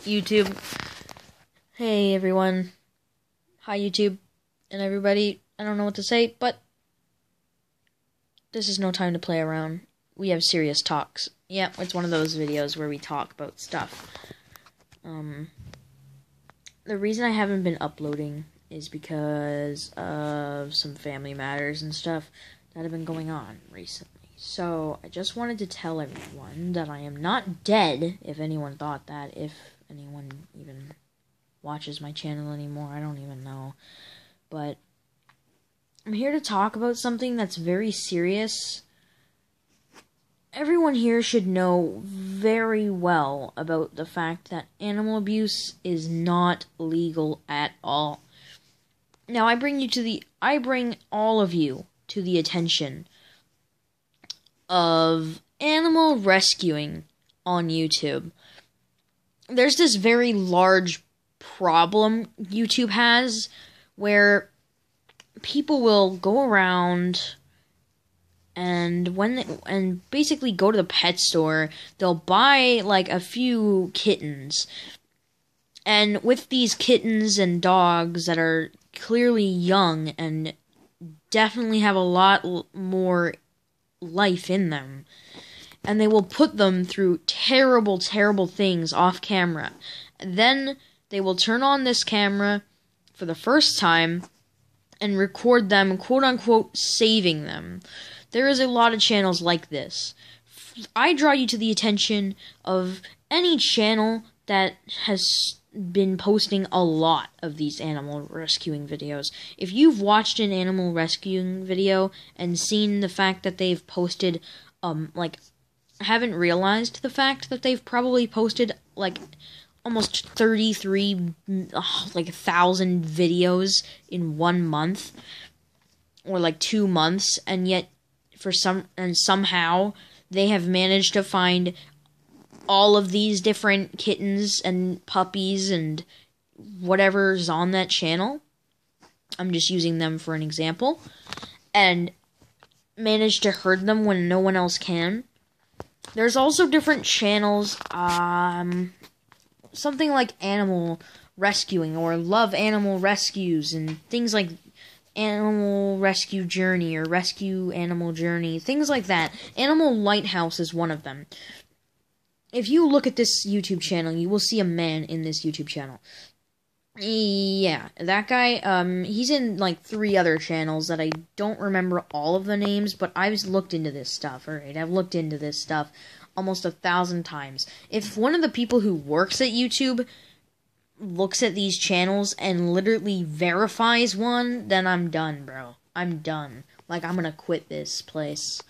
YouTube. Hey everyone. Hi YouTube and everybody. I don't know what to say, but this is no time to play around. We have serious talks. Yeah, it's one of those videos where we talk about stuff. The reason I haven't been uploading is because of some family matters and stuff that have been going on recently. So, I just wanted to tell everyone that I am not dead, if anyone thought that, if anyone even watches my channel anymore, I don't even know. But, I'm here to talk about something that's very serious. Everyone here should know very well about the fact that animal abuse is not legal at all. Now, I bring all of you to the attention of animal rescuing on YouTube. There's this very large problem YouTube has where people will go around and basically go to the pet store. They'll buy like a few kittens, and with these kittens and dogs that are clearly young and definitely have a lot more life in them, and they will put them through terrible, terrible things off camera. Then they will turn on this camera for the first time and record them, quote-unquote, saving them. There is a lot of channels like this. I draw you to the attention of any channel that has been posting a lot of these animal rescuing videos. If you've watched an animal rescuing video and seen the fact that they've posted, haven't realized the fact that they've probably posted, almost 33,000 videos in 1 month, or 2 months, and yet, somehow, they have managed to find all of these different kittens and puppies and whatever's on that channel. I'm just using them for an example. And managed to herd them when no one else can. There's also different channels, something like animal rescuing or love animal rescues and things like Animal Rescue Journey or Rescue Animal Journey, things like that. Animal Lighthouse is one of them. If you look at this YouTube channel, you will see a man in this YouTube channel. Yeah, that guy, he's in, 3 other channels that I don't remember all of the names, but I've looked into this stuff, alright? I've looked into this stuff almost 1,000 times. If one of the people who works at YouTube looks at these channels and literally verifies one, then I'm done, bro. I'm done. I'm gonna quit this place.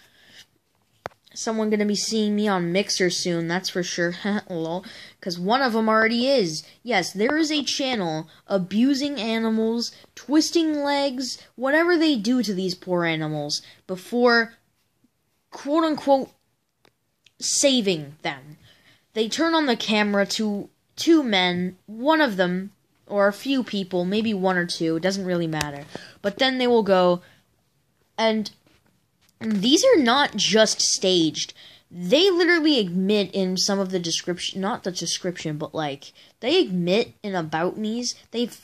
Someone gonna be seeing me on Mixer soon, that's for sure. Lol. Because one of them already is. Yes, there is a channel abusing animals, twisting legs, whatever they do to these poor animals before, quote-unquote, saving them. They turn on the camera to 2 men, one of them, or a few people, maybe 1 or 2, it doesn't really matter. But then they will go, and these are not just staged. They literally admit in some of the description, not the description, but they admit in About Me's, I've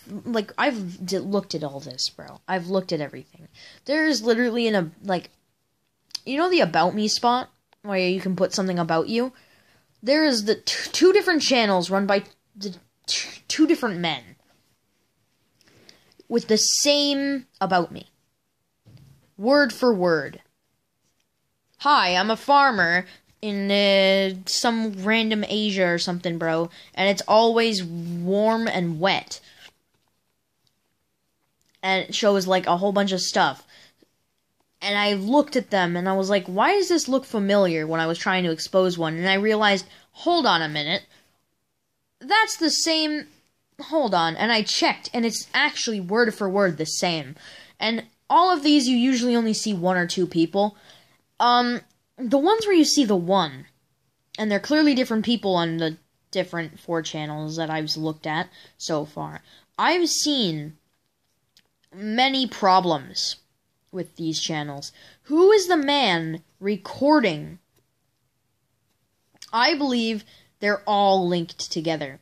looked at all this, bro. I've looked at everything. There's literally you know the About Me spot, where you can put something about you? There is the 2 different channels run by the 2 different men with the same About Me. Word for word. Hi, I'm a farmer in some random Asia or something, bro, and it's always warm and wet. And it shows, a whole bunch of stuff. And I looked at them, and I was like, why does this look familiar when I was trying to expose one? And I realized, hold on a minute. That's the same. Hold on. And I checked, and it's actually word for word the same. And all of these, you usually only see 1 or 2 people. The ones where you see the one, and they're clearly different people on the different 4 channels that I've looked at so far. I've seen many problems with these channels. Who is the man recording? I believe they're all linked together.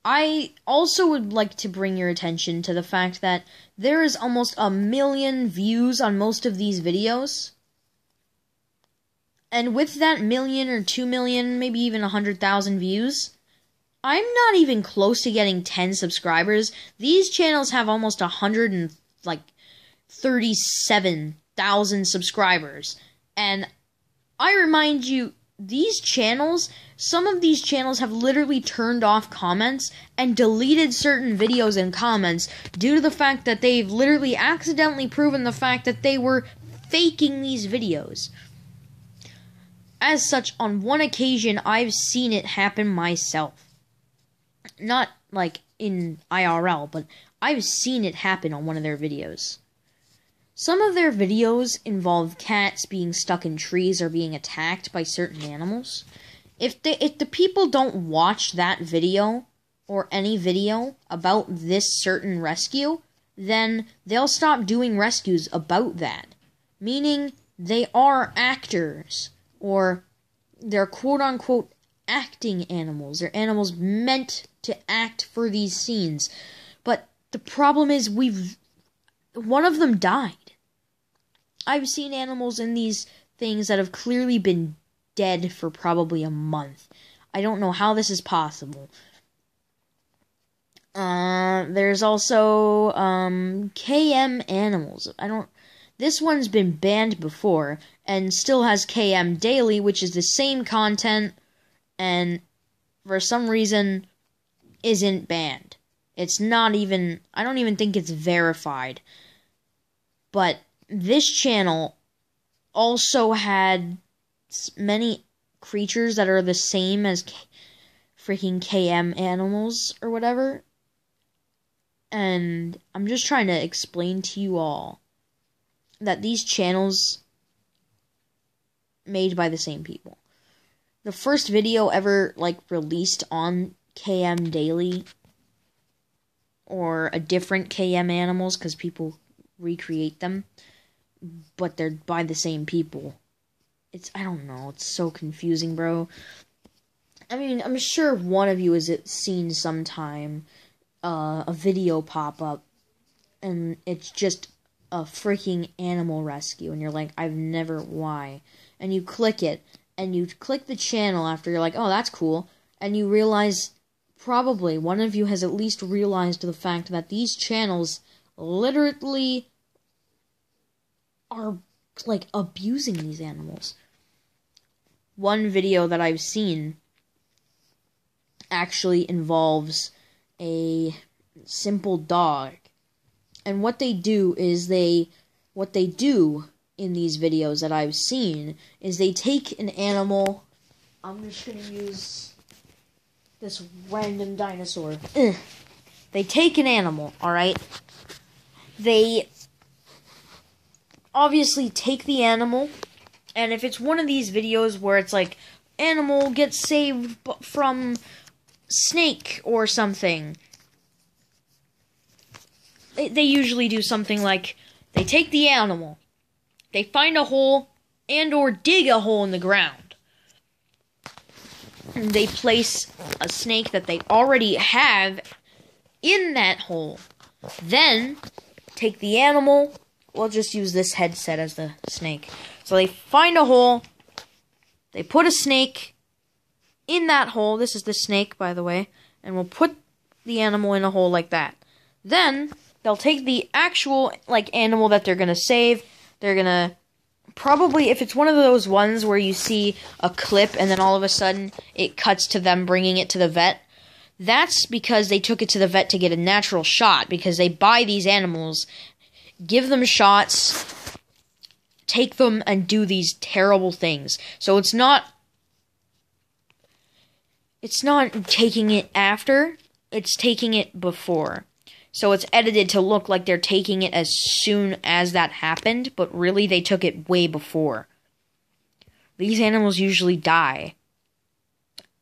I also would like to bring your attention to the fact that there is almost 1 million views on most of these videos. And with that 1 million or 2 million, maybe even 100,000 views, I'm not even close to getting 10 subscribers. These channels have almost 137,000 subscribers. And I remind you, these channels, some of these channels have literally turned off comments and deleted certain videos and comments due to the fact that they've literally accidentally proven the fact that they were faking these videos. As such, on one occasion, I've seen it happen myself. Not like in IRL, but I've seen it happen on one of their videos. Some of their videos involve cats being stuck in trees or being attacked by certain animals. If the people don't watch that video, or any video about this certain rescue, then they'll stop doing rescues about that. Meaning, they are actors, or they're quote-unquote acting animals. They're animals meant to act for these scenes. But the problem is, one of them died. I've seen animals in these things that have clearly been dead for probably a month. I don't know how this is possible. There's also, KM animals. This one's been banned before, and still has KM daily, which is the same content, and for some reason, isn't banned. It's not even, I don't even think it's verified. But this channel also had many creatures that are the same as freaking KM animals or whatever. And I'm just trying to explain to you all that these channels made by the same people. The first video ever released on KM Daily or a different KM animals, because people recreate them, but they're by the same people. I don't know, it's so confusing, bro. I mean, I'm sure one of you has seen sometime a video pop up, and it's just a freaking animal rescue, and you're like, why? And you click it, and you click the channel after you're like, oh, that's cool, and you realize, probably, one of you has at least realized the fact that these channels literally are, abusing these animals. One video that I've seen actually involves a simple dog. And what they do is what they do in these videos that I've seen is they take an animal. I'm just going to use this random dinosaur. They take an animal, alright? They obviously take the animal, and if it's one of these videos where it's like, animal gets saved from snake or something, they usually do something like, they take the animal, they find a hole, and or dig a hole in the ground. And they place a snake that they already have in that hole. Then, take the animal, we'll just use this headset as the snake. So they find a hole, they put a snake in that hole, this is the snake, by the way, and we'll put the animal in a hole like that. Then, they'll take the actual, animal that they're gonna save, they're gonna, probably, if it's one of those ones where you see a clip and then all of a sudden it cuts to them bringing it to the vet, that's because they took it to the vet to get a natural shot, because they buy these animals, give them shots, take them and do these terrible things. So it's not taking it after, it's taking it before. So it's edited to look like they're taking it as soon as that happened, but really they took it way before. These animals usually die.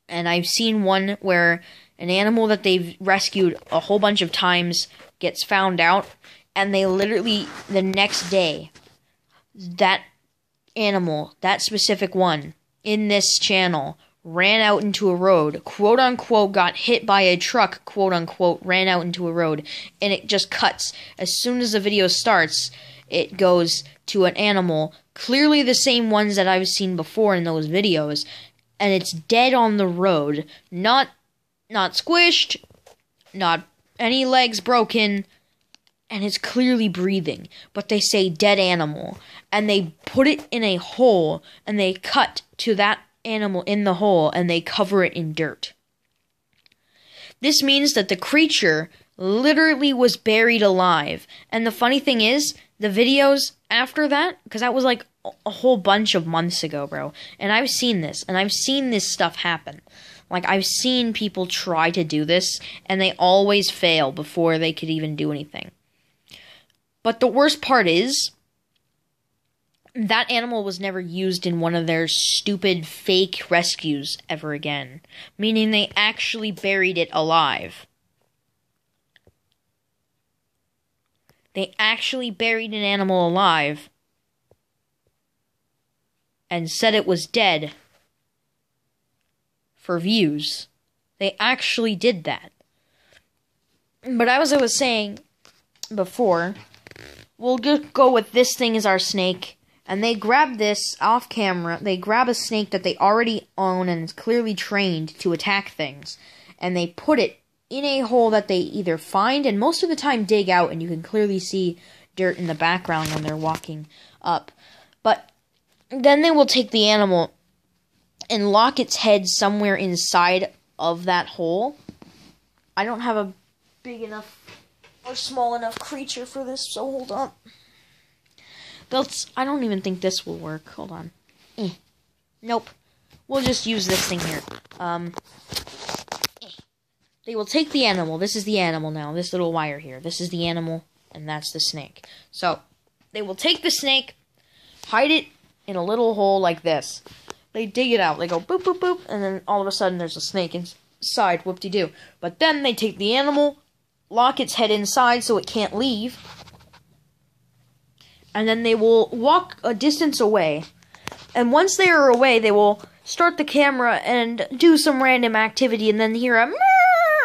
And I've seen one where an animal that they've rescued a whole bunch of times gets found out, and they literally, the next day, that animal, that specific one, in this channel, ran out into a road, quote unquote, got hit by a truck, quote unquote, ran out into a road, and it just cuts. As soon as the video starts, it goes to an animal, clearly the same ones that I've seen before in those videos, and it's dead on the road, not squished, not any legs broken, and it's clearly breathing, but they say dead animal, and they put it in a hole, and they cut to that animal in the hole, and they cover it in dirt. This means that the creature literally was buried alive, and the funny thing is, the videos after that, because that was like a whole bunch of months ago, bro, and I've seen this, and I've seen this stuff happen. Like, I've seen people try to do this, and they always fail before they could even do anything. But the worst part is, that animal was never used in one of their stupid fake rescues ever again. Meaning they actually buried it alive. They actually buried an animal alive and said it was dead for views. They actually did that. But as I was saying before, we'll just go with this thing as our snake. And they grab this off camera. They grab a snake that they already own and is clearly trained to attack things. And they put it in a hole that they either find and most of the time dig out. And you can clearly see dirt in the background when they're walking up. But then they will take the animal and lock its head somewhere inside of that hole. I don't have a big enough or small enough creature for this, so hold on. I don't even think this will work. Hold on. Nope. We'll just use this thing here. They will take the animal. This is the animal now. This little wire here. This is the animal, and that's the snake. So, they will take the snake, hide it in a little hole like this. They dig it out. They go boop, boop, boop, and then all of a sudden there's a snake inside. Whoop-de-doo. But then they take the animal, lock its head inside so it can't leave, and then they will walk a distance away. And once they are away, they will start the camera and do some random activity and then hear a meow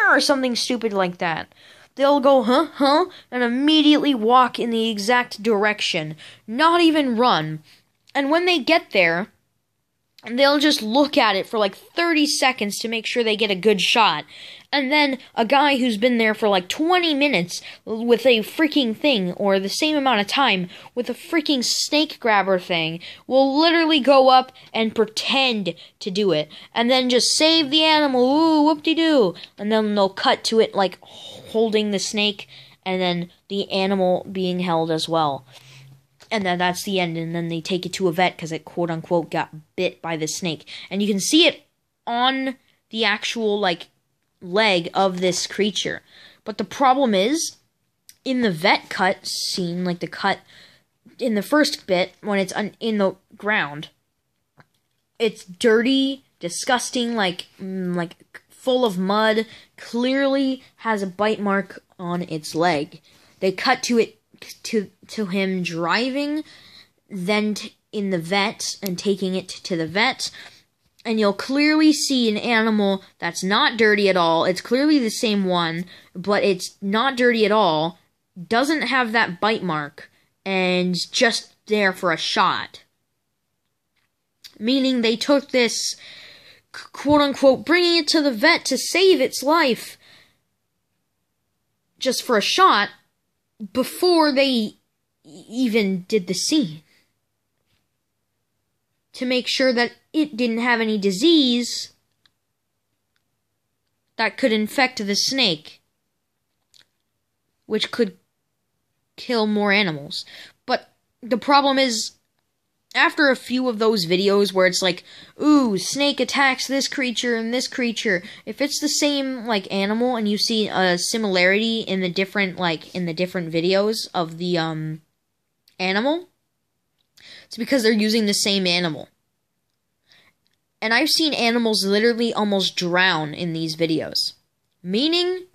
or something stupid like that. They'll go, huh, and immediately walk in the exact direction. Not even run. And when they get there, they'll just look at it for like 30 seconds to make sure they get a good shot. And then a guy who's been there for like 20 minutes with a freaking thing, or the same amount of time, with a freaking snake grabber thing, will literally go up and pretend to do it. And then just save the animal, ooh, whoop-de-doo. And then they'll cut to it like holding the snake, and then the animal being held as well. And then that's the end, and then they take it to a vet because it quote-unquote got bit by the snake. And you can see it on the actual, like, leg of this creature. But the problem is, in the vet cut scene, like the cut in the first bit, when it's in the ground, it's dirty, disgusting, like full of mud, clearly has a bite mark on its leg. They cut to it, to him driving, then in the vet, and taking it to the vet, and you'll clearly see an animal that's not dirty at all. It's clearly the same one, but it's not dirty at all, doesn't have that bite mark, and just there for a shot. Meaning they took this, quote-unquote, bringing it to the vet to save its life, just for a shot, before they even did the scene. To make sure that it didn't have any disease that could infect the snake, which could kill more animals. But the problem is, after a few of those videos where it's like, ooh, snake attacks this creature and this creature, if it's the same, like, animal and you see a similarity in the different, videos of the, animal, it's because they're using the same animal. And I've seen animals literally almost drown in these videos. Meaning,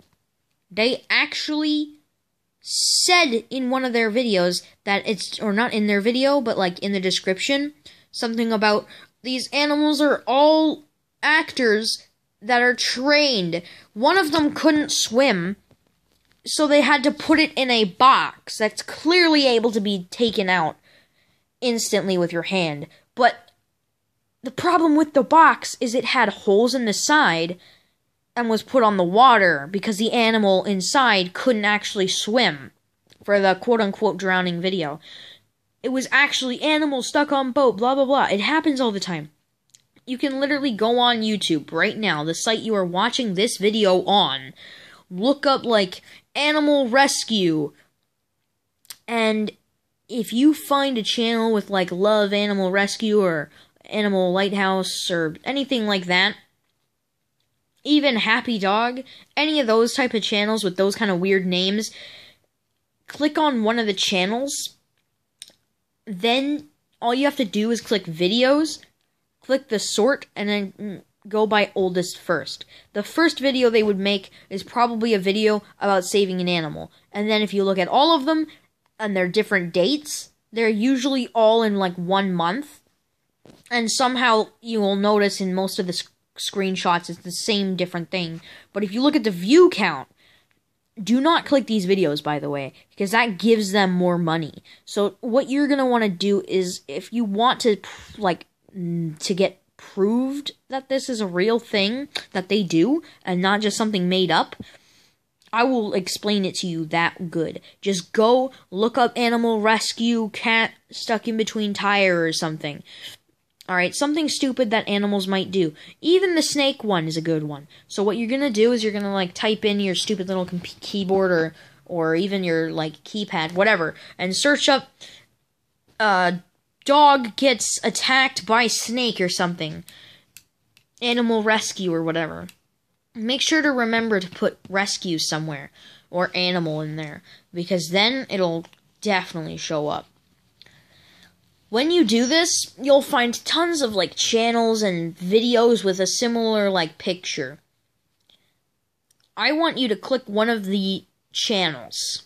they actually said in one of their videos that it's, or not in their video, but like in the description, something about these animals are all actors that are trained. One of them couldn't swim, so they had to put it in a box that's clearly able to be taken out instantly with your hand. But the problem with the box is it had holes in the side and was put on the water because the animal inside couldn't actually swim for the quote-unquote drowning video. It was actually animals stuck on boat, blah, blah, blah. It happens all the time. You can literally go on YouTube right now, the site you are watching this video on, look up, like, animal rescue, and if you find a channel with, like, Love Animal Rescue or Animal Lighthouse or anything like that, even Happy Dog, any of those type of channels with those kind of weird names, click on one of the channels, then all you have to do is click videos, click the sort, and then go by oldest first. The first video they would make is probably a video about saving an animal. And then if you look at all of them, and their different dates, they're usually all in like 1 month. And somehow you will notice in most of the screenshots it's the same different thing. But if you look at the view count, do not click these videos, by the way, because that gives them more money. So what you're going to want to do is, if you want to, like, to get proved that this is a real thing that they do, and not just something made up, I will explain it to you that good. Just go look up animal rescue, cat stuck in between tire or something. Alright, something stupid that animals might do. Even the snake one is a good one. So what you're gonna do is you're gonna, like, type in your stupid little keyboard or even your, like, keypad, whatever, and search up, dog gets attacked by snake or something. Animal rescue or whatever. Make sure to remember to put rescue somewhere, or animal in there, because then it'll definitely show up. When you do this, you'll find tons of, like, channels and videos with a similar, like, picture. I want you to click one of the channels,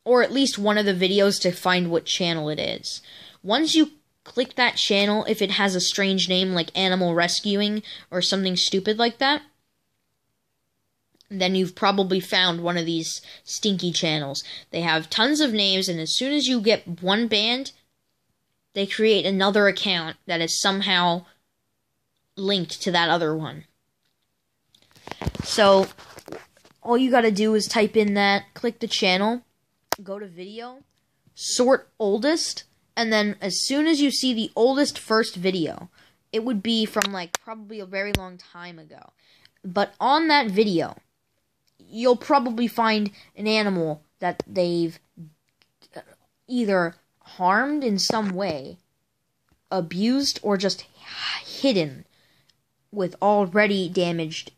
or at least one of the videos to find what channel it is. Once you click that channel, if it has a strange name like Animal Rescuing or something stupid like that, then you've probably found one of these stinky channels. They have tons of names, and as soon as you get one banned, they create another account that is somehow linked to that other one. So, all you gotta do is type in that, click the channel, go to video, sort oldest, and then as soon as you see the oldest first video, it would be from, like, probably a very long time ago. But on that video, you'll probably find an animal that they've either harmed in some way, abused, or just hidden with already damaged,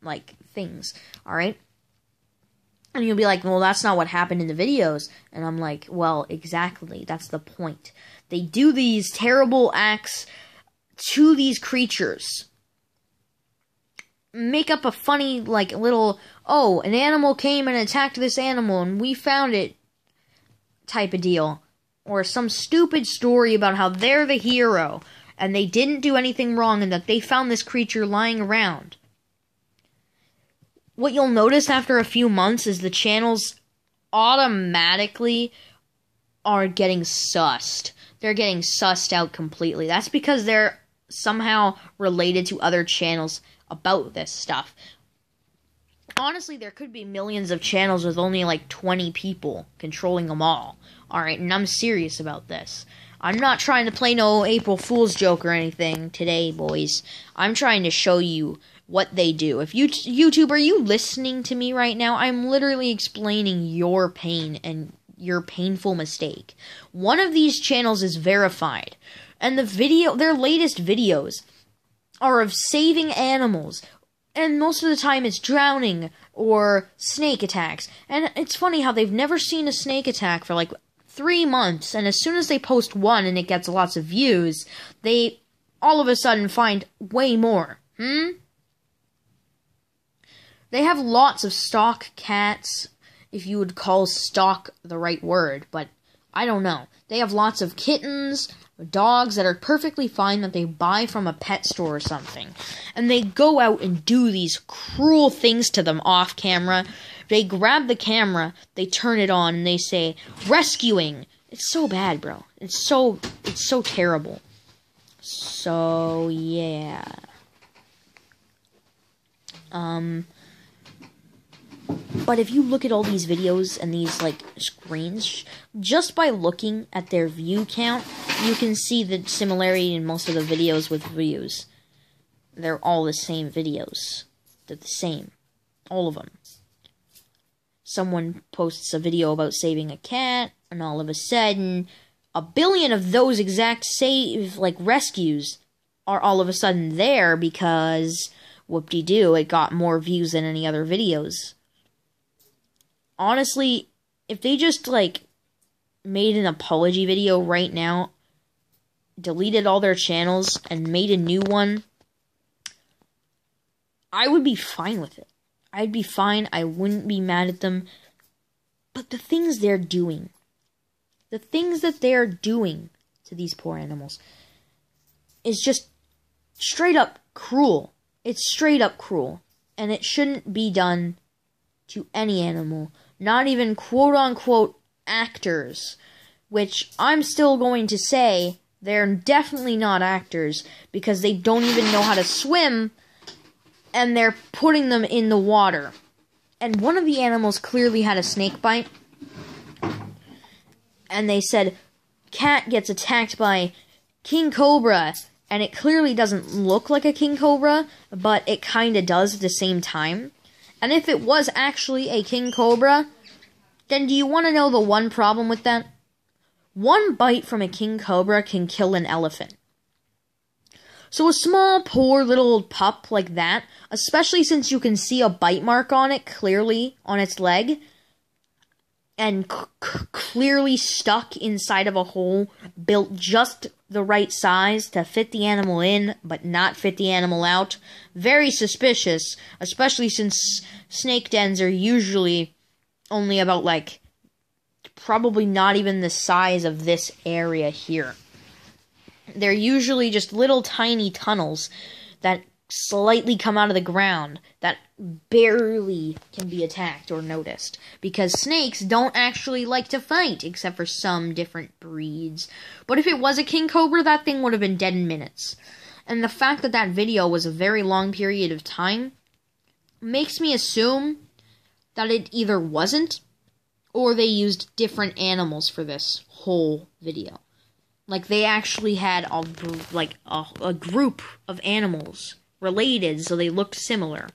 like, things, alright? And you'll be like, well, that's not what happened in the videos. And I'm like, well, exactly, that's the point. They do these terrible acts to these creatures. Make up a funny, like, little, oh, an animal came and attacked this animal and we found it type of deal. Or some stupid story about how they're the hero and they didn't do anything wrong and that they found this creature lying around. What you'll notice after a few months is the channels automatically are getting sussed. They're getting sussed out completely. That's because they're somehow related to other channels about this stuff. Honestly, there could be millions of channels with only like 20 people controlling them all. Alright, and I'm serious about this. I'm not trying to play no April Fool's joke or anything today, boys. I'm trying to show you what they do. If you, YouTube, are you listening to me right now? I'm literally explaining your pain and your painful mistake. One of these channels is verified, and their latest videos are of saving animals, and most of the time it's drowning or snake attacks. And it's funny how they've never seen a snake attack for like 3 months, and as soon as they post one and it gets lots of views, they all of a sudden find way more. They have lots of stock cats, if you would call stock the right word, but I don't know. They have lots of kittens, dogs that are perfectly fine that they buy from a pet store or something. And they go out and do these cruel things to them off camera. They grab the camera, they turn it on, and they say, rescuing. It's so bad, bro. It's so terrible. So, yeah. But if you look at all these videos and these, like, screens, just by looking at their view count, you can see the similarity in most of the videos with views. They're all the same videos. They're the same. All of them. Someone posts a video about saving a cat, and all of a sudden, a billion of those exact rescues are all of a sudden there because, whoop-de-doo, it got more views than any other videos. Honestly, if they just, made an apology video right now, deleted all their channels, and made a new one, I would be fine with it. I'd be fine, I wouldn't be mad at them. But the things they're doing, the things that they're doing to these poor animals, is just straight up cruel. It's straight up cruel. And it shouldn't be done to any animal. Not even quote-unquote actors. Which I'm still going to say they're definitely not actors. Because they don't even know how to swim. And they're putting them in the water. And one of the animals clearly had a snake bite. And they said, cat gets attacked by king cobra. And it clearly doesn't look like a king cobra, but it kinda does at the same time. And if it was actually a king cobra, then do you want to know the one problem with that? One bite from a king cobra can kill an elephant. So a small, poor little pup like that, especially since you can see a bite mark on it clearly on its leg, and clearly stuck inside of a hole built just the right size to fit the animal in, but not fit the animal out. Very suspicious, especially since snake dens are usually only about, probably not even the size of this area here. They're usually just little tiny tunnels that slightly come out of the ground that barely can be attacked or noticed. Because snakes don't actually like to fight, except for some different breeds. But if it was a king cobra, that thing would have been dead in minutes. And the fact that that video was a very long period of time makes me assume that it either wasn't, or they used different animals for this whole video. They actually had a group of animals related, so they looked similar.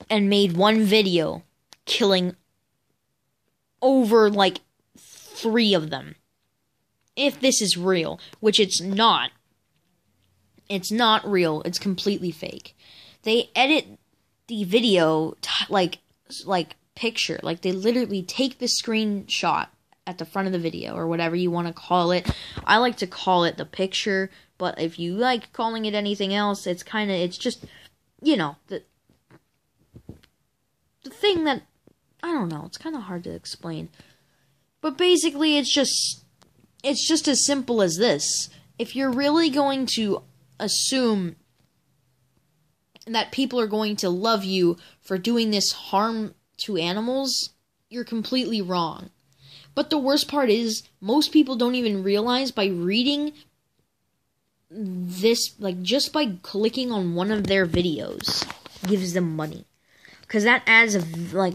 And made one video killing over, 3 of them. If this is real, which it's not. It's not real. It's completely fake. They edit the video, picture. They literally take the screenshot at the front of the video, or whatever you want to call it. I like to call it the picture, but if you like calling it anything else, it's just, the thing that, I don't know, it's kind of hard to explain. But basically, it's just as simple as this. If you're really going to assume that people are going to love you for doing this harm to animals, you're completely wrong. But the worst part is, most people don't even realize by reading this, just by clicking on one of their videos, gives them money. Because that adds,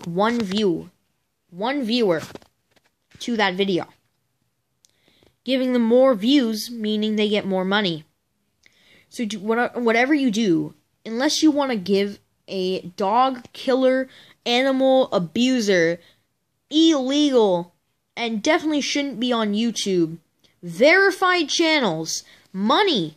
one viewer to that video. Giving them more views, meaning they get more money. So whatever you do, unless you want to give a dog killer, animal abuser, illegal, and definitely shouldn't be on YouTube, verified channels, money,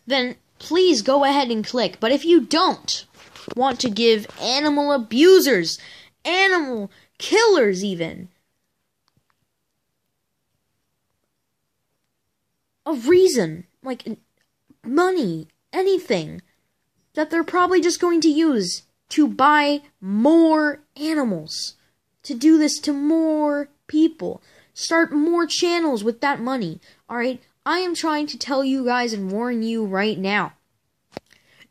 then please go ahead and click. But if you don't want to give animal abusers, animal killers even, a reason, money, anything, that they're probably just going to use to buy more animals, to do this to more people. Start more channels with that money. Alright? I am trying to tell you guys and warn you right now.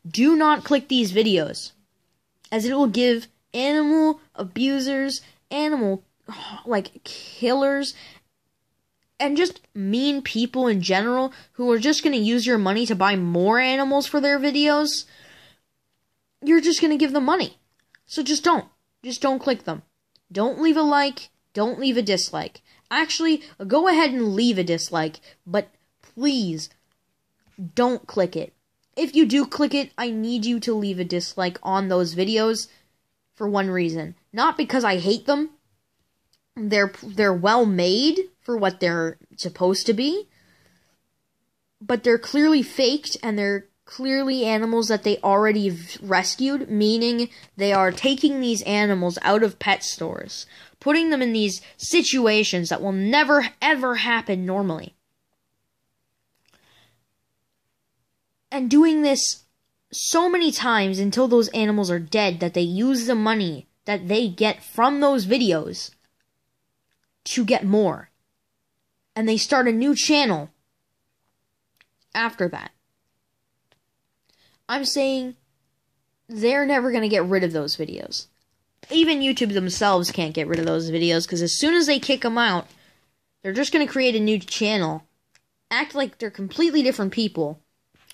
Do not click these videos, as it will give animal abusers, animal, killers, and just mean people in general who are just going to use your money to buy more animals for their videos. You're just going to give them money. So just don't. Just don't click them. Don't leave a like. Don't leave a dislike. Actually, go ahead and leave a dislike, but please don't click it. If you do click it, I need you to leave a dislike on those videos for one reason. Not because I hate them. They're well made for what they're supposed to be. But they're clearly faked, and they're clearly animals that they already rescued, meaning they are taking these animals out of pet stores, putting them in these situations that will never ever happen normally. And doing this so many times until those animals are dead that they use the money that they get from those videos to get more. And they start a new channel after that. I'm saying they're never going to get rid of those videos. Even YouTube themselves can't get rid of those videos, because as soon as they kick them out, they're just going to create a new channel, act like they're completely different people.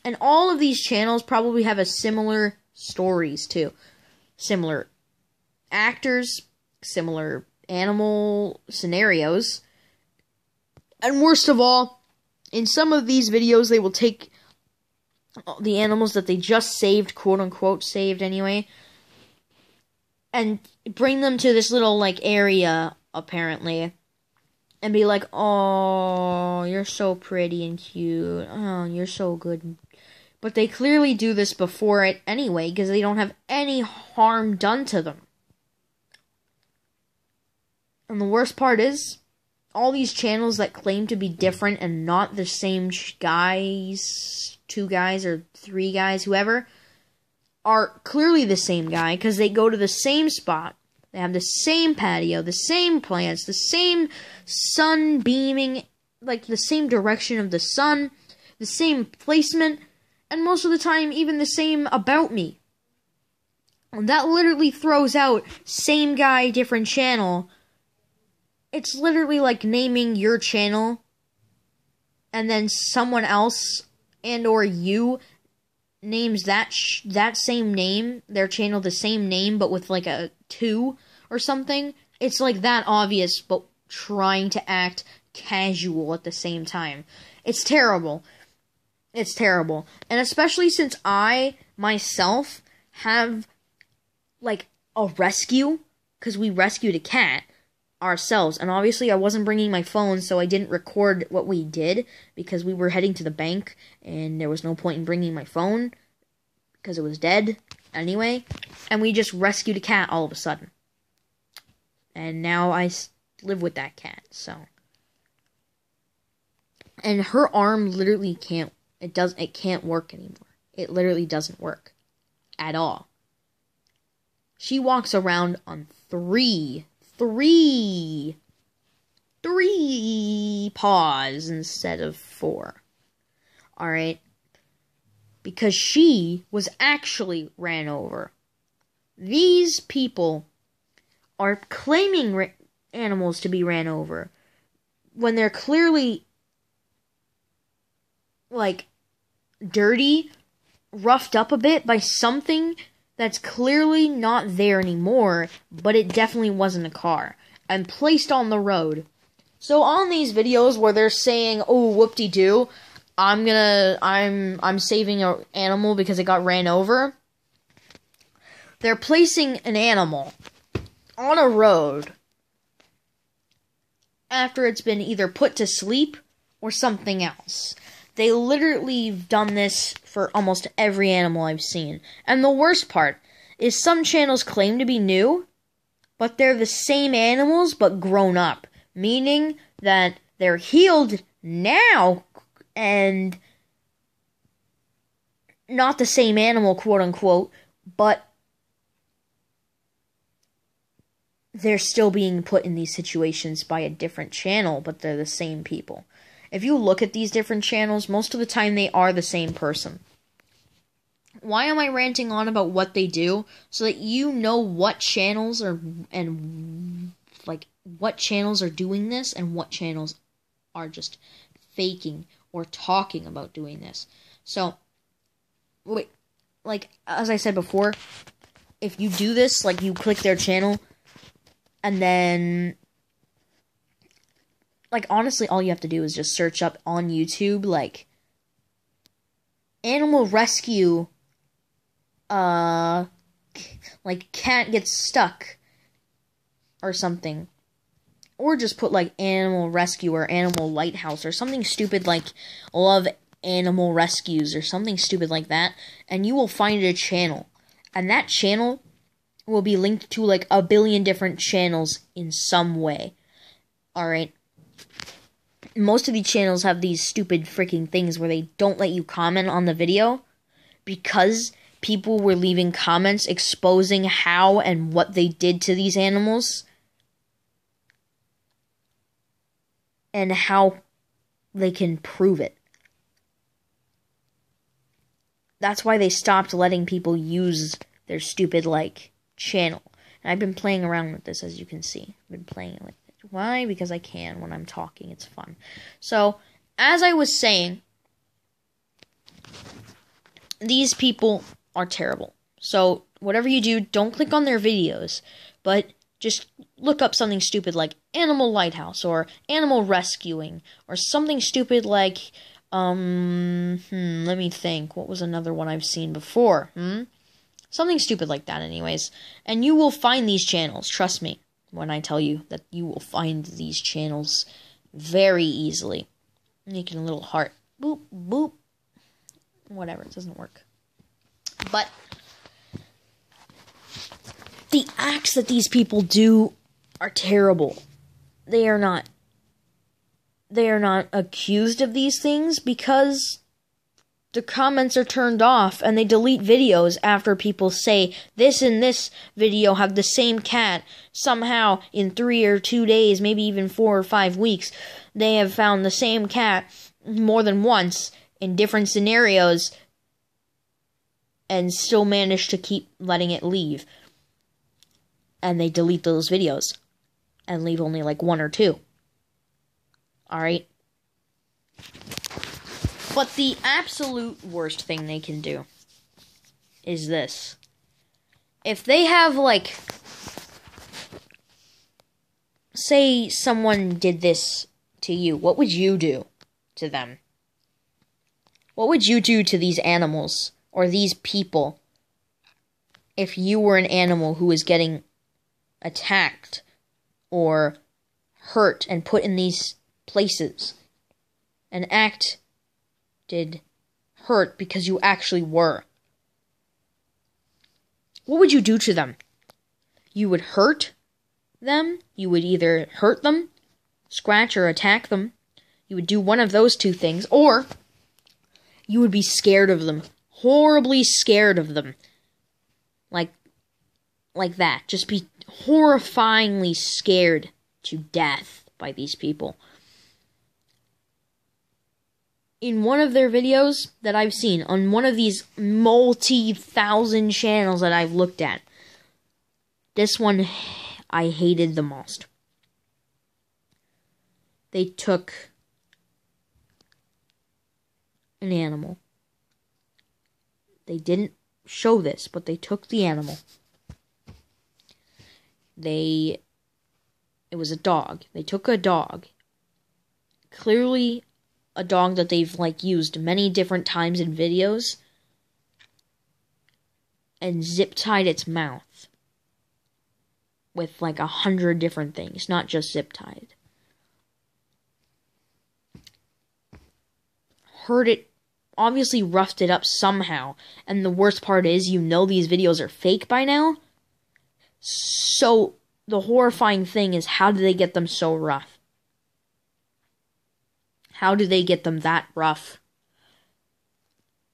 And all of these channels probably have a similar stories, too. Similar actors, similar animal scenarios. And worst of all, in some of these videos, they will take the animals that they just saved, quote-unquote saved anyway, and bring them to this little, area, apparently, and be like, oh, you're so pretty and cute, oh, you're so good. But they clearly do this before it anyway, because they don't have any harm done to them. And the worst part is, all these channels that claim to be different and not the same guys, 2 guys or 3 guys, whoever, are clearly the same guy, because they go to the same spot. They have the same patio, the same plants, the same sun beaming, the same direction of the sun, the same placement, and most of the time, even the same about me. And that literally throws out same guy, different channel. It's literally like naming your channel, and then someone else and or you names that same name, their channel the same name, but with a 2 or something. It's that obvious, but trying to act casual at the same time. It's terrible. It's terrible. And especially since I, myself, have, a rescue, because we rescued a cat ourselves, and obviously I wasn't bringing my phone, so I didn't record what we did, because we were heading to the bank, and there was no point in bringing my phone, because it was dead, anyway, and we just rescued a cat all of a sudden. And now I live with that cat, so. And her arm literally can't, it can't work anymore. It literally doesn't work. At all. She walks around on three paws instead of 4. Alright? Because she was actually ran over. These people are claiming animals to be ran over when they're clearly, dirty, roughed up a bit by something that's clearly not there anymore, but it definitely wasn't a car, and placed on the road. So on these videos where they're saying, oh, whoop-de-doo, I'm saving an animal because it got ran over, they're placing an animal on a road after it's been either put to sleep or something else. They literally have done this for almost every animal I've seen. And the worst part is some channels claim to be new, but they're the same animals but grown up. Meaning that they're healed now and not the same animal, quote unquote, but they're still being put in these situations by a different channel, but they're the same people. If you look at these different channels, most of the time they are the same person. Why am I ranting on about what they do? So that you know what channels are, and like what channels are doing this and what channels are just faking or talking about doing this. So, wait, like as I said before, if you do this, like you click their channel, and then, like honestly, all you have to do is just search up on YouTube, like, animal rescue, like cat gets stuck, or something. Or just put, like, animal rescue or animal lighthouse or something stupid like love animal rescues or something stupid like that. And you will find a channel. And that channel will be linked to, like, a billion different channels in some way. Alright? Most of these channels have these stupid freaking things where they don't let you comment on the video because people were leaving comments exposing how and what they did to these animals. And how they can prove it. That's why they stopped letting people use their stupid, like, channel. And I've been playing around with this, as you can see. I've been playing with it. Why? Because I can when I'm talking. It's fun. So, as I was saying, these people are terrible. So, whatever you do, don't click on their videos. But just look up something stupid like animal lighthouse or animal rescuing or something stupid like, let me think. What was another one I've seen before? Something stupid like that anyways. And you will find these channels. Trust me when I tell you that you will find these channels very easily. Making a little heart. Boop, boop. Whatever, it doesn't work. But the acts that these people do are terrible. They are not accused of these things because the comments are turned off and they delete videos after people say this and this video have the same cat. Somehow in 3 or 2 days, maybe even 4 or 5 weeks, they have found the same cat more than once in different scenarios and still managed to keep letting it leave. And they delete those videos and leave only like 1 or 2. Alright? But the absolute worst thing they can do is this. If they have, like, say someone did this to you, what would you do to them? What would you do to these animals or these people if you were an animal who was getting attacked or hurt and put in these places? An act did hurt because you actually were. What would you do to them? You would hurt them. You would either hurt them, scratch, or attack them. You would do one of those 2 things, or you would be scared of them. Horribly scared of them. Like that. Just be horrifyingly scared to death by these people. In one of their videos that I've seen, on one of these multi-thousand channels that I've looked at, this one I hated the most. They took an animal. They didn't show this, but they took the animal. It was a dog. They took a dog. Clearly a dog that they've, like, used many different times in videos, and zip-tied its mouth with, like, 100 different things, not just zip-tied. Hurt it, obviously roughed it up somehow, and the worst part is, you know these videos are fake by now, so the horrifying thing is, how do they get them so rough? How do they get them that rough?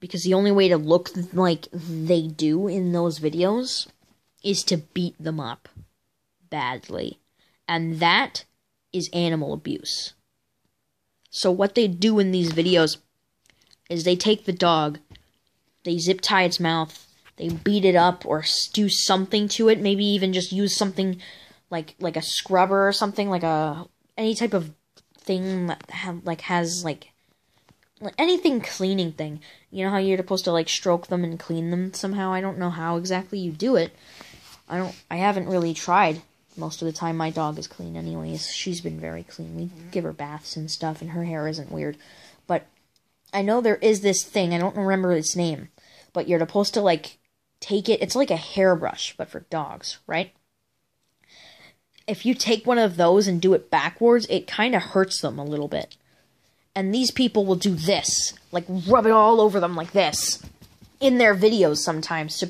Because the only way to look like they do in those videos is to beat them up. badly. And that is animal abuse. So what they do in these videos is they take the dog, they zip tie its mouth, they beat it up or do something to it, maybe even just use something like a scrubber or something, like any type of thing that has anything cleaning thing. You know how you're supposed to like stroke them and clean them somehow? I don't know how exactly you do it. I haven't really tried. Most of the time my dog is clean anyways. She's been very clean. We give her baths and stuff and her hair isn't weird. But I know there is this thing, I don't remember its name, but you're supposed to like take it, it's like a hairbrush, but for dogs, right? If you take one of those and do it backwards, it kind of hurts them a little bit. And these people will do this, like rub it all over them like this, in their videos sometimes,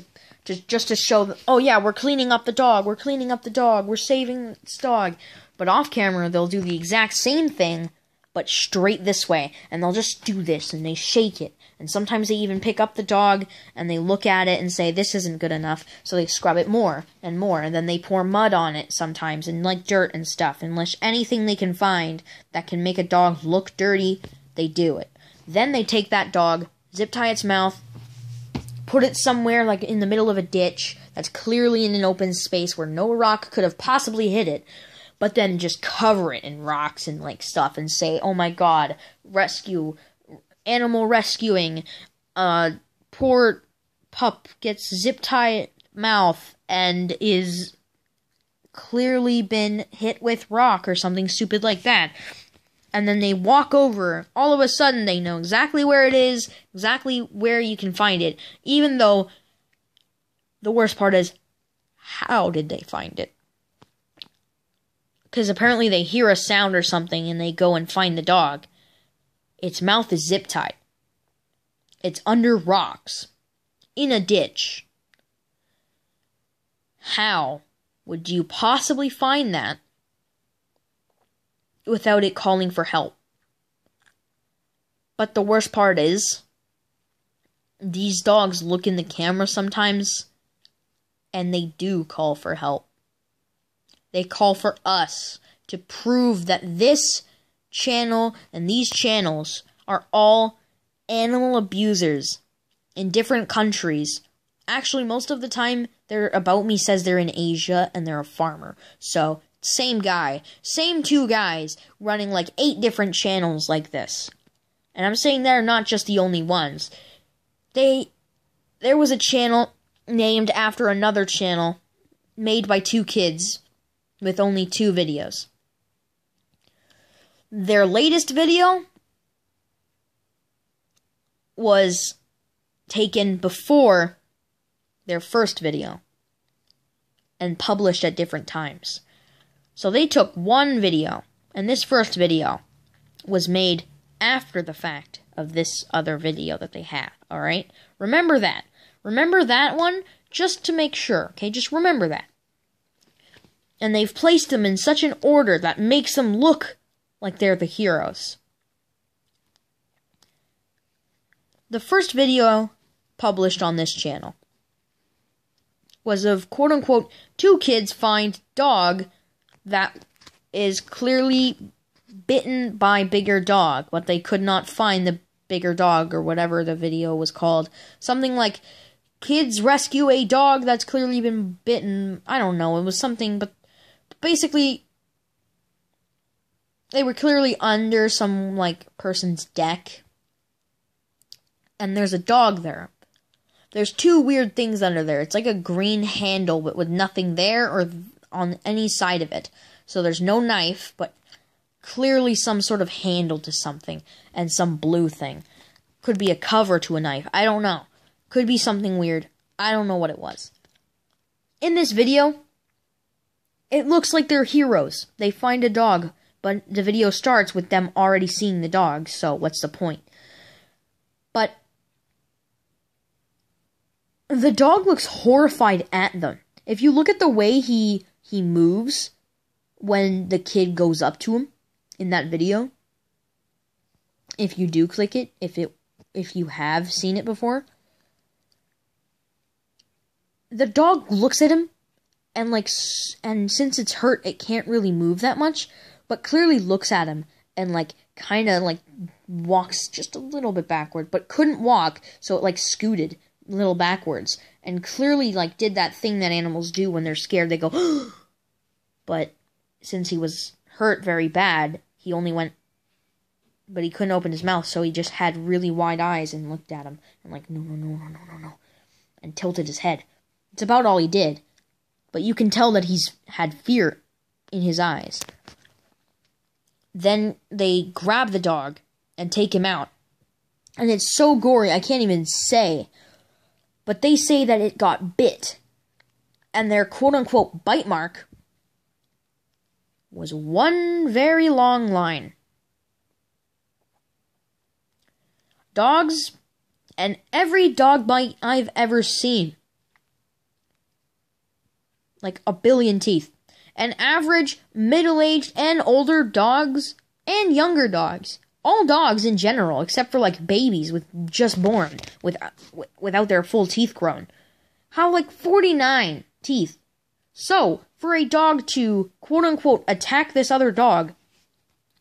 just to show that, oh yeah, we're cleaning up the dog, we're saving this dog. But off camera, they'll do the exact same thing, but straight this way. And they'll just do this, and they shake it. And sometimes they even pick up the dog, and they look at it and say, this isn't good enough. So they scrub it more and more, and then they pour mud on it sometimes, and like dirt and stuff. Unless anything they can find that can make a dog look dirty, they do it. Then they take that dog, zip tie its mouth, put it somewhere like in the middle of a ditch that's clearly in an open space where no rock could have possibly hit it, but then just cover it in rocks and like stuff and say, oh my god, animal rescuing, poor pup gets zip tie mouth and is clearly been hit with rock or something stupid like that. And then they walk over, all of a sudden they know exactly where it is, exactly where you can find it, even though the worst part is, how did they find it? Because apparently they hear a sound or something and they go and find the dog. Its mouth is zip tied. It's under rocks, in a ditch. How would you possibly find that without it calling for help? But the worst part is, these dogs look in the camera sometimes, and they do call for help. They call for us to prove that this channel and these channels are all animal abusers in different countries. Actually, most of the time, their About Me says they're in Asia and they're a farmer. So, same guy, same two guys running like 8 different channels like this. And I'm saying they're not just the only ones. There was a channel named after another channel made by 2 kids with only 2 videos. Their latest video was taken before their first video and published at different times. So they took one video, and this first video was made after the fact of this other video that they had, alright? Remember that. Remember that one just to make sure, okay? Just remember that. And they've placed them in such an order that makes them look like they're the heroes. The first video published on this channel was of quote-unquote 2 kids find dog that is clearly bitten by bigger dog, but they could not find the bigger dog or whatever the video was called. Something like kids rescue a dog that's clearly been bitten. I don't know, it was something, but basically they were clearly under some like person's deck and there's a dog there. There's 2 weird things under there. It's like a green handle but with nothing there or on any side of it. So there's no knife, but clearly some sort of handle to something, and some blue thing. Could be a cover to a knife. I don't know. Could be something weird. I don't know what it was. In this video, it looks like they're heroes. They find a dog, but the video starts with them already seeing the dog, so what's the point? But the dog looks horrified at them. If you look at the way he moves when the kid goes up to him in that video, if you do click it, if you have seen it before, the dog looks at him and and since it's hurt, it can't really move that much, but clearly looks at him and kind of walks just a little bit backward, but couldn't walk, so it scooted a little backwards, and clearly did that thing that animals do when they're scared. They go, but since he was hurt very bad, he only went, but he couldn't open his mouth, so he just had really wide eyes and looked at him and no, and tilted his head. It's about all he did, but you can tell that he's had fear in his eyes. Then they grab the dog and take him out, and it's so gory I can't even say, but they say that it got bit, and their quote-unquote bite mark was one very long line. Dogs, and every dog bite I've ever seen, a billion teeth. An average, middle-aged, and older dogs, and younger dogs. All dogs in general, except for babies with just born, without their full teeth grown, have 49 teeth. So, for a dog to, quote-unquote, attack this other dog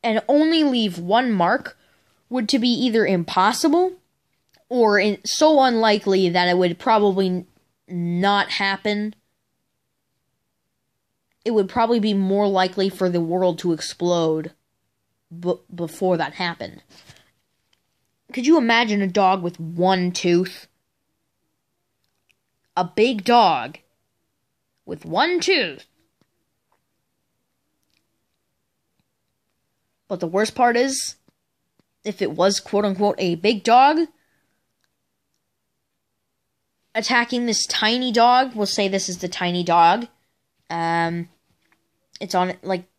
and only leave one mark would to be either impossible or so unlikely that it would probably not happen. It would probably be more likely for the world to explode before that happened. Could you imagine a dog with one tooth? A big dog with one tooth. But the worst part is, if it was quote-unquote a big dog attacking this tiny dog, we'll say this is the tiny dog, it's on,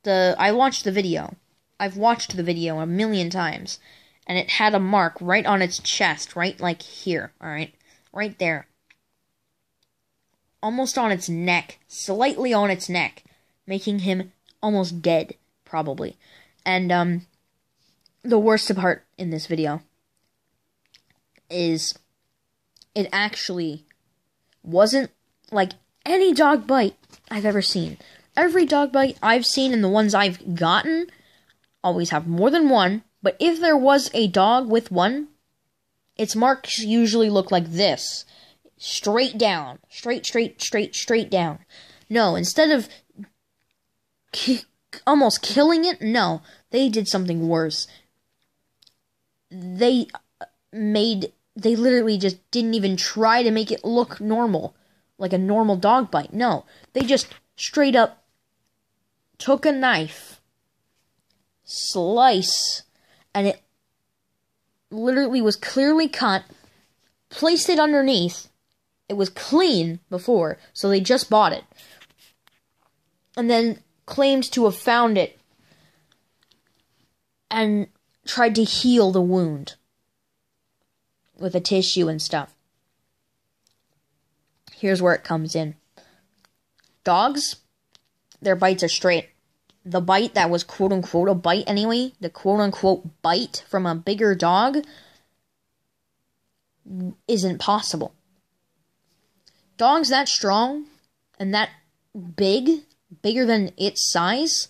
I watched the video. I've watched the video a million times, and it had a mark right on its chest, right, here, alright? Right there. Almost on its neck, slightly on its neck, making him almost dead, probably. And, the worst part in this video is it actually wasn't like any dog bite I've ever seen. Every dog bite I've seen and the ones I've gotten always have more than one, but if there was a dog with one, its marks usually look like this. Straight down. Straight down. No, instead of almost killing it, no, they did something worse. They literally just didn't even try to make it look normal, like a normal dog bite. No, they just straight up took a knife, slice, and it literally was clearly cut, placed it underneath. It was clean before, so they just bought it. And then claimed to have found it and tried to heal the wound with a tissue and stuff. Here's where it comes in. Dogs, their bites are straight. The bite that was quote-unquote a bite anyway, the quote-unquote bite from a bigger dog, isn't possible. Dogs that strong and that big, bigger than its size,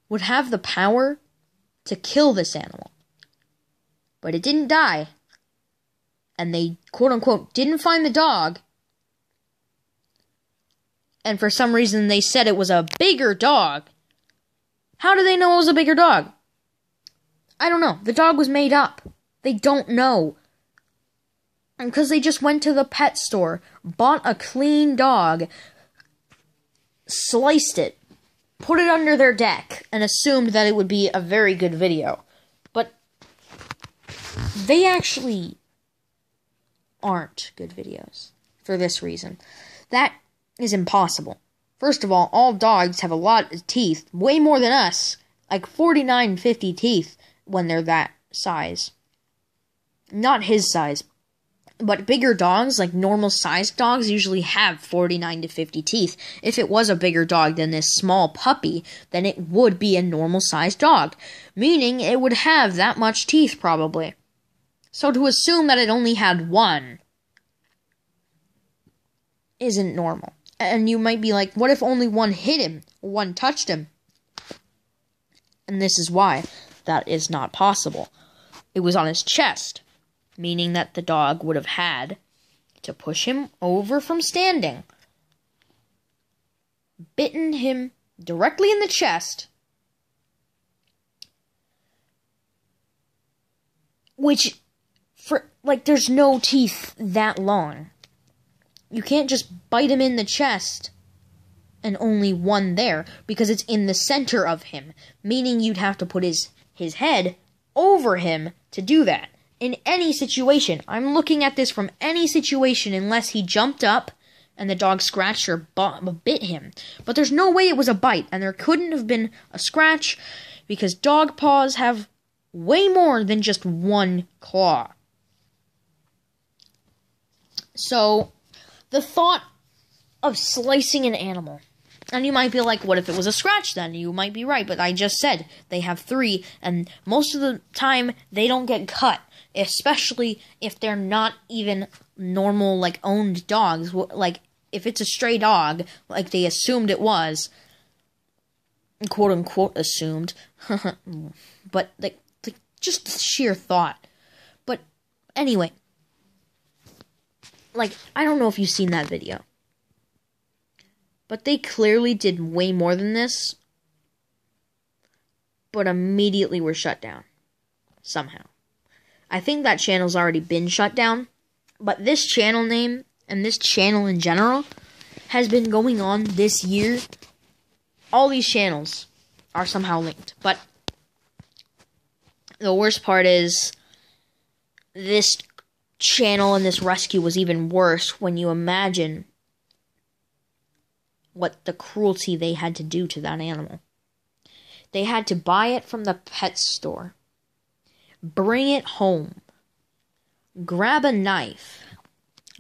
would have the power to kill this animal. But it didn't die. And they, quote-unquote, didn't find the dog. And for some reason they said it was a bigger dog. How do they know it was a bigger dog? I don't know. The dog was made up. They don't know. And because they just went to the pet store, bought a clean dog, sliced it, put it under their deck, and assumed that it would be a very good video. But they actually aren't good videos for this reason. That is impossible. First of all dogs have a lot of teeth, way more than us, like 49, 50 teeth when they're that size. Not his size, but bigger dogs, like normal-sized dogs, usually have 49 to 50 teeth. If it was a bigger dog than this small puppy, then it would be a normal-sized dog, meaning it would have that much teeth, probably. So to assume that it only had one isn't normal. And you might be like, what if only one hit him? One touched him? And this is why that is not possible. It was on his chest, meaning that the dog would have had to push him over from standing, bitten him directly in the chest, which, there's no teeth that long. You can't just bite him in the chest and only one there, because it's in the center of him, meaning you'd have to put his head over him to do that. In any situation, I'm looking at this from any situation, unless he jumped up and the dog scratched or bit him. But there's no way it was a bite, and there couldn't have been a scratch, because dog paws have way more than just one claw. So, the thought of slicing an animal, and you might be like, what if it was a scratch then? You might be right, but I just said they have 3, and most of the time they don't get cut, especially if they're not even normal, owned dogs. If it's a stray dog, like they assumed it was, quote-unquote assumed, but, just the sheer thought. But, anyway, I don't know if you've seen that video, but they clearly did way more than this, but immediately were shut down. Somehow. I think that channel's already been shut down, but this channel name, and this channel in general, has been going on this year. All these channels are somehow linked, but the worst part is, this channel and this rescue was even worse when you imagine what the cruelty they had to do to that animal. They had to buy it from the pet store, bring it home, grab a knife,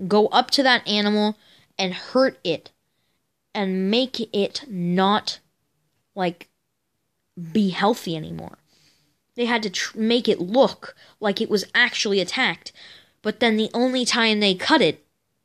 go up to that animal and hurt it, and make it not, be healthy anymore. They had to make it look like it was actually attacked, but then the only time they cut it